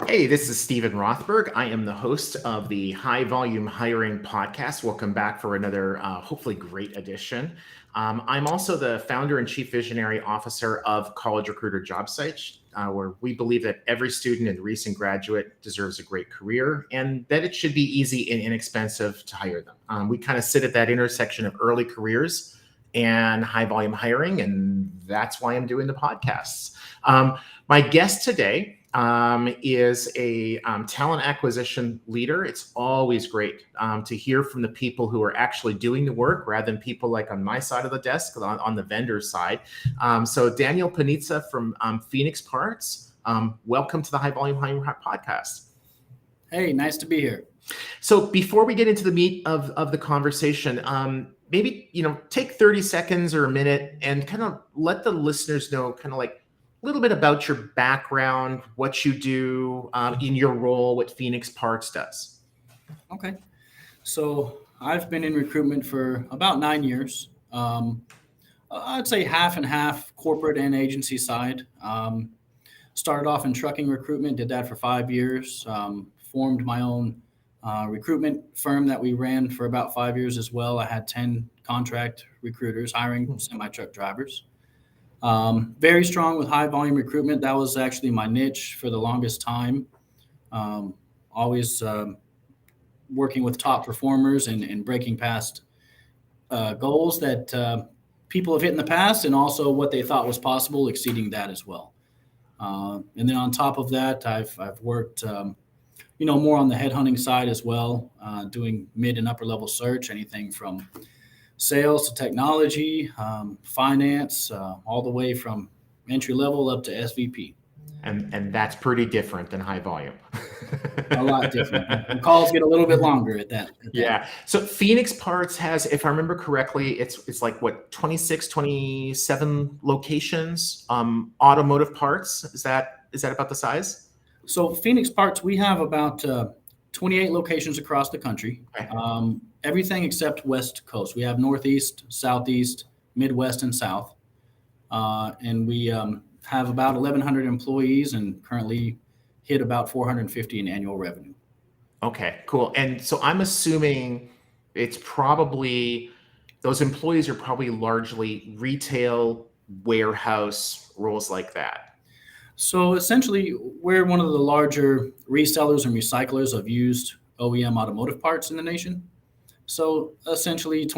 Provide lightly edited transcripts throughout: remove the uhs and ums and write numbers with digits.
Hey, this is Stephen Rothberg. I am the host of the High Volume Hiring Podcast. Welcome back for another, hopefully, great edition. I'm also the founder and chief visionary officer of College Recruiter Job Sites, where we believe that every student and recent graduate deserves a great career and that it should be easy and inexpensive to hire them. We kind of sit at that intersection of early careers and high volume hiring, and that's why I'm doing the podcasts. My guest today is a talent acquisition leader. It's always great to hear from the people who are actually doing the work rather than people like on my side of the desk, on the vendor side. So Daniel Panizza from Phoenix Parts, welcome to the High Volume Hiring Podcast. Hey, nice to be here. So before we get into the meat of the conversation, maybe, take 30 seconds or a minute and kind of let the listeners know kind of like a little bit about your background, what you do in your role, what Phoenix Parts does. Okay. So I've been in recruitment for about 9 years. I'd say half and half corporate and agency side. Started off in trucking recruitment, did that for 5 years. Formed my own recruitment firm that we ran for about 5 years as well. I had 10 contract recruiters hiring semi-truck drivers. Very strong with high volume recruitment. That was actually my niche for the longest time. Always working with top performers and breaking past goals that people have hit in the past, and also what they thought was possible, exceeding that as well. And then on top of that, I've worked, more on the headhunting side as well, doing mid and upper level search, anything from sales to technology, finance, all the way from entry level up to SVP. And that's pretty different than high volume. A lot different. The calls get a little bit longer at that. Yeah. So Phoenix Parts has, if I remember correctly, it's like what, 26, 27 locations, automotive parts. Is that about the size? So Phoenix Parts, we have about 28 locations across the country. Okay. Everything except West Coast. We have Northeast, Southeast, Midwest, and South. And we have about 1,100 employees and currently hit about 450 in annual revenue. Okay, cool. And so I'm assuming it's probably, those employees are probably largely retail, warehouse, roles like that. So essentially, we're one of the larger resellers and recyclers of used OEM automotive parts in the nation. So essentially,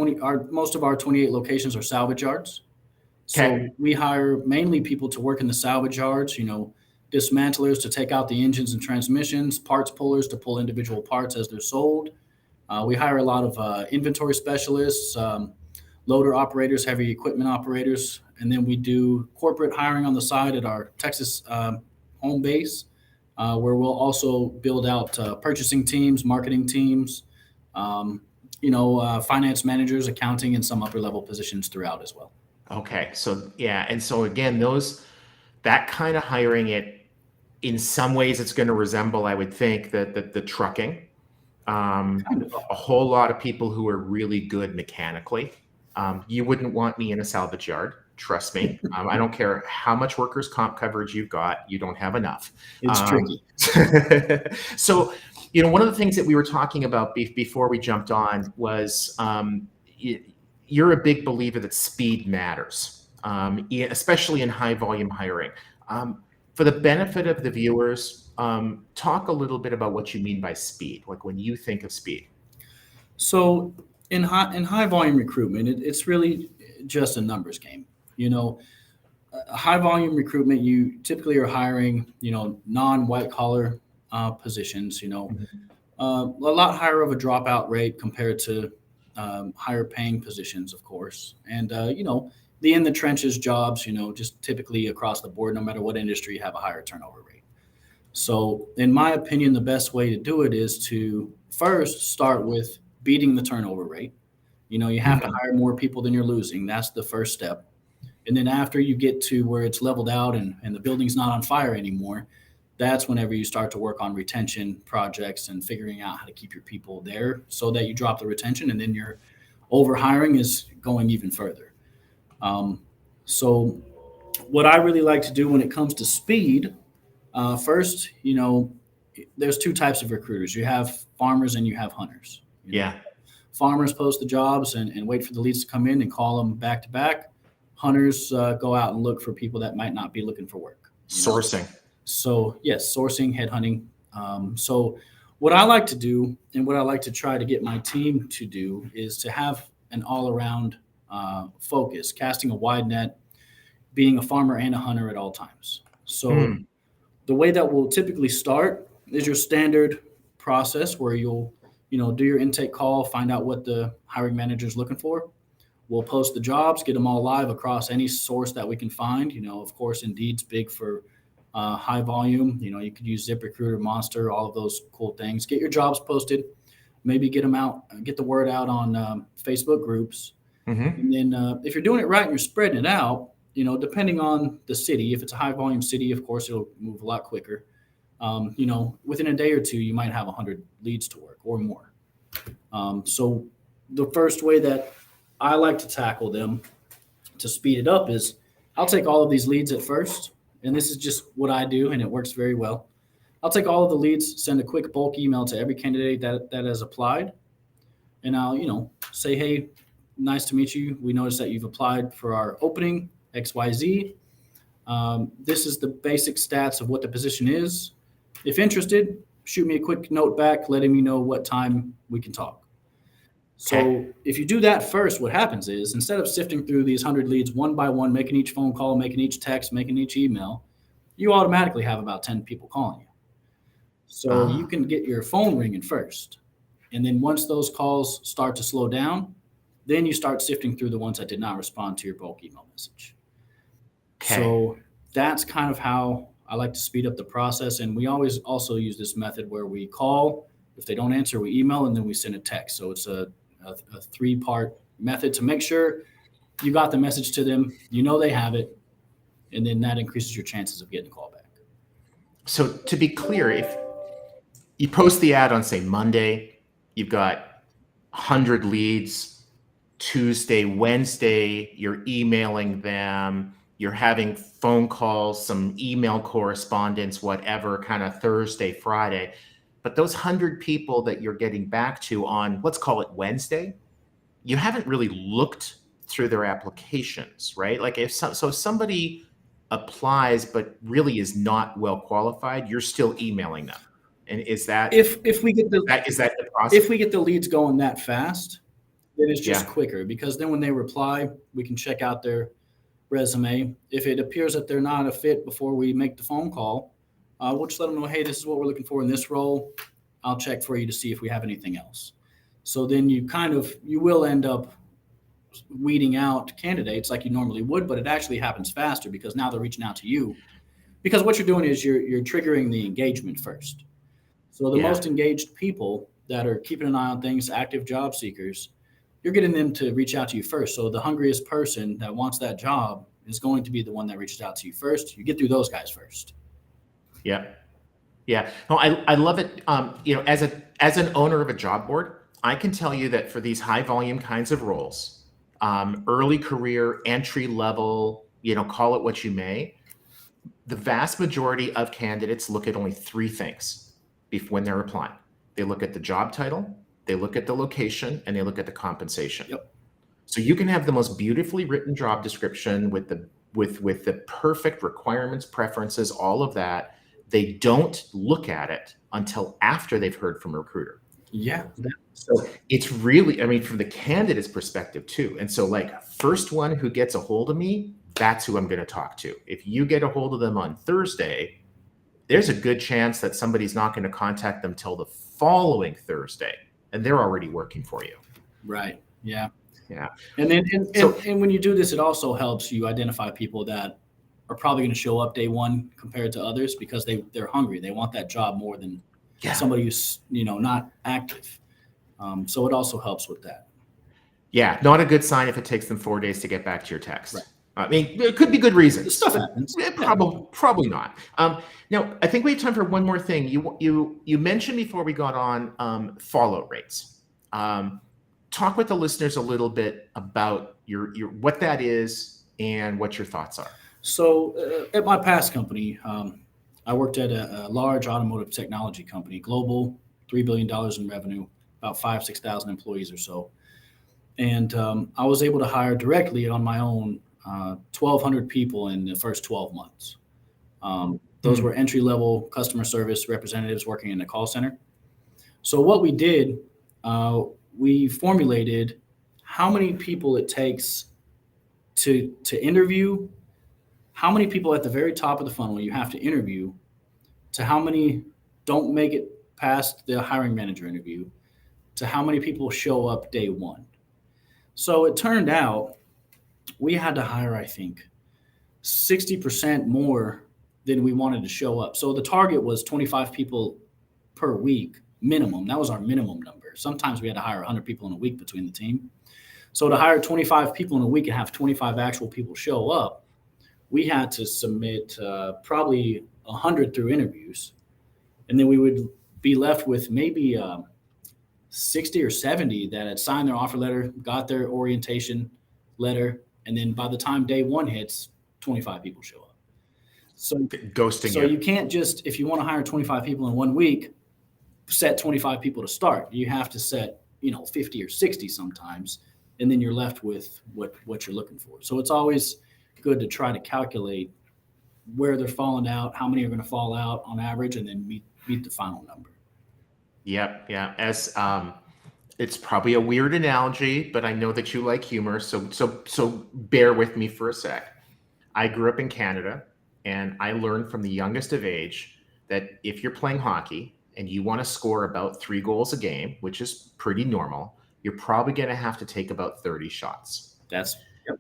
most of our 28 locations are salvage yards. Okay. So we hire mainly people to work in the salvage yards, dismantlers to take out the engines and transmissions, parts pullers to pull individual parts as they're sold. We hire a lot of inventory specialists, loader operators, heavy equipment operators, and then we do corporate hiring on the side at our Texas home base, where we'll also build out purchasing teams, marketing teams, finance managers, accounting, and some upper level positions throughout as well. Okay. So yeah. And so again, that kind of hiring, it in some ways it's going to resemble, I would think, the trucking. A whole lot of people who are really good mechanically. You wouldn't want me in a salvage yard. Trust me. I don't care how much workers' comp coverage you've got. You don't have enough. It's tricky. So, one of the things that we were talking about before we jumped on was you're a big believer that speed matters, especially in high volume hiring. For the benefit of the viewers, talk a little bit about what you mean by speed, like when you think of speed. So in high volume recruitment, it's really just a numbers game. High volume recruitment, you typically are hiring, non-white collar positions, a lot higher of a dropout rate compared to higher paying positions, of course. And, the in the trenches jobs, just typically across the board, no matter what industry, have a higher turnover rate. So in my opinion, the best way to do it is to first start with beating the turnover rate. You have to hire more people than you're losing. That's the first step. And then after you get to where it's leveled out and the building's not on fire anymore, that's whenever you start to work on retention projects and figuring out how to keep your people there so that you drop the retention, and then your over hiring is going even further. So what I really like to do when it comes to speed, first, there's two types of recruiters. You have farmers and you have hunters. Yeah. Farmers post the jobs and wait for the leads to come in and call them back to back. Hunters go out and look for people that might not be looking for work. Sourcing. So yes, sourcing, headhunting. So what I like to do and what I like to try to get my team to do is to have an all-around focus, casting a wide net, being a farmer and a hunter at all times. So the way that we'll typically start is your standard process where you'll do your intake call, find out what the hiring manager is looking for. We'll post the jobs, get them all live across any source that we can find. Of course, Indeed's big for high volume. You could use ZipRecruiter, Monster, all of those cool things. Get your jobs posted, maybe get them out, get the word out on Facebook groups. And then if you're doing it right and you're spreading it out, depending on the city, if it's a high volume city, of course, it'll move a lot quicker. Within a day or two, you might have 100 leads to work or more. So the first way that I like to tackle them to speed it up is I'll take all of these leads at first, and this is just what I do, and it works very well. I'll take all of the leads, send a quick bulk email to every candidate that has applied, and I'll, say, hey, nice to meet you. We noticed that you've applied for our opening, XYZ. This is the basic stats of what the position is. If interested, shoot me a quick note back letting me know what time we can talk. So if you do that first, what happens is instead of sifting through these 100 leads one by one, making each phone call, making each text, making each email, you automatically have about 10 people calling you. So you can get your phone ringing first. And then once those calls start to slow down, then you start sifting through the ones that did not respond to your bulk email message. So that's kind of how I like to speed up the process. And we always also use this method where we call. If they don't answer, we email, and then we send a text. So it's a three-part method to make sure you got the message to them, they have it, and then that increases your chances of getting a call back. So to be clear, if you post the ad on, say, Monday, you've got 100 leads. Tuesday, Wednesday, you're emailing them, you're having phone calls, some email correspondence, whatever, kind of Thursday, Friday. But those 100 people that you're getting back to on, let's call it Wednesday, you haven't really looked through their applications, right? Like if somebody applies but really is not well qualified, you're still emailing them. And is that if we get the process? If we get the leads going that fast, then it's just quicker, because then when they reply, we can check out their resume. If it appears that they're not a fit before we make the phone call, we'll just let them know, hey, this is what we're looking for in this role. I'll check for you to see if we have anything else. So then you will end up weeding out candidates like you normally would, but it actually happens faster because now they're reaching out to you. Because what you're doing is you're triggering the engagement first. So the most engaged people that are keeping an eye on things, active job seekers, you're getting them to reach out to you first. So the hungriest person that wants that job is going to be the one that reaches out to you first. You get through those guys first. Yeah. No, I love it. As an owner of a job board, I can tell you that for these high volume kinds of roles, early career, entry level, call it what you may, the vast majority of candidates look at only three things when they're applying. They look at the job title, they look at the location, and they look at the compensation. Yep. So you can have the most beautifully written job description with the perfect requirements, preferences, all of that. They don't look at it until after they've heard from a recruiter. Yeah. So it's really, from the candidate's perspective too. And so first one who gets a hold of me, that's who I'm going to talk to. If you get a hold of them on Thursday, there's a good chance that somebody's not going to contact them till the following Thursday, and they're already working for you. Right. Yeah. Yeah. And then, and when you do this, it also helps you identify people that are probably going to show up day one compared to others because they're hungry. They want that job more than somebody who's, not active. So it also helps with that. Yeah. Not a good sign if it takes them 4 days to get back to your text. Right. It could be good reasons. Stuff happens. Probably not. Now, I think we have time for one more thing. You mentioned before we got on follow rates. Talk with the listeners a little bit about your what that is and what your thoughts are. So at my past company, I worked at a large automotive technology company, global, $3 billion in revenue, about 6,000 employees or so. And I was able to hire directly on my own 1,200 people in the first 12 months. Those were entry level customer service representatives working in the call center. So what we did, we formulated how many people it takes to interview, how many people at the very top of the funnel you have to interview, to how many don't make it past the hiring manager interview, to how many people show up day one. So it turned out we had to hire, I think, 60% more than we wanted to show up. So the target was 25 people per week minimum. That was our minimum number. Sometimes we had to hire 100 people in a week between the team. So to hire 25 people in a week and have 25 actual people show up, we had to submit probably 100 through interviews. And then we would be left with maybe 60 or 70 that had signed their offer letter, got their orientation letter, and then by the time day one hits, 25 people show up. So ghosting so you can't just, if you want to hire 25 people in 1 week, set 25 people to start. You have to set 50 or 60 sometimes, and then you're left with what you're looking for. So it's always good to try to calculate where they're falling out, how many are going to fall out on average, and then meet the final number. Yep. Yeah. As it's probably a weird analogy, but I know that you like humor, so bear with me for a sec. I grew up in Canada, and I learned from the youngest of age that if you're playing hockey and you want to score about 3 goals a game, which is pretty normal, you're probably going to have to take about 30 shots. That's yep.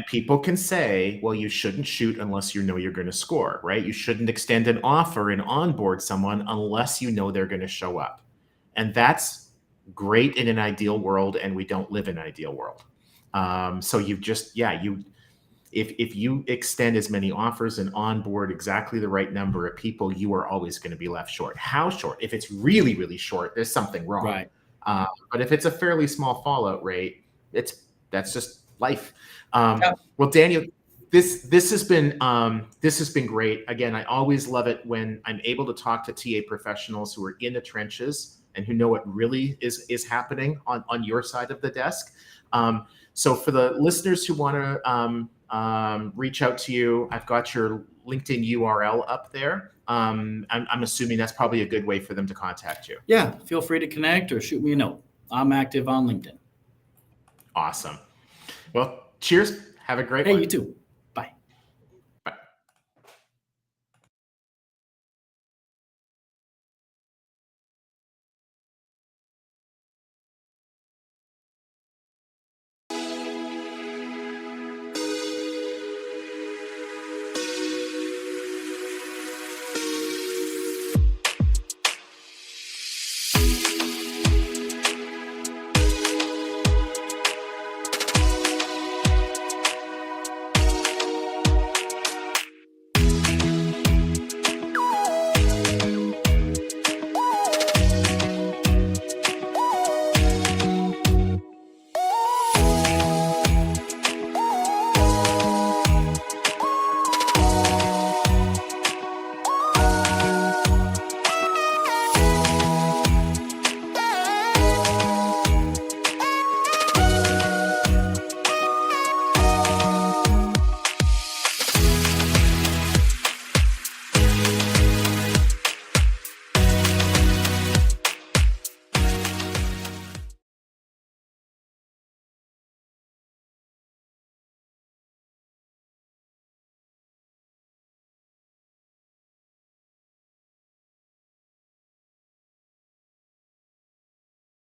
People can say, well, you shouldn't shoot unless you know you're going to score, right? You shouldn't extend an offer and onboard someone unless you know they're going to show up. And that's great in an ideal world, and we don't live in an ideal world. So if you extend as many offers and onboard exactly the right number of people, you are always going to be left short. How short? If it's really, really short, there's something wrong. Right. But if it's a fairly small fallout rate, that's just life. Yeah. Well, Daniel, this has been great. Again, I always love it when I'm able to talk to TA professionals who are in the trenches and who know what really is happening on your side of the desk. So for the listeners who want to reach out to you, I've got your LinkedIn URL up there. I'm assuming that's probably a good way for them to contact you. Yeah, feel free to connect or shoot me a note. I'm active on LinkedIn. Awesome. Well, cheers. Have a great one. Hey, you too.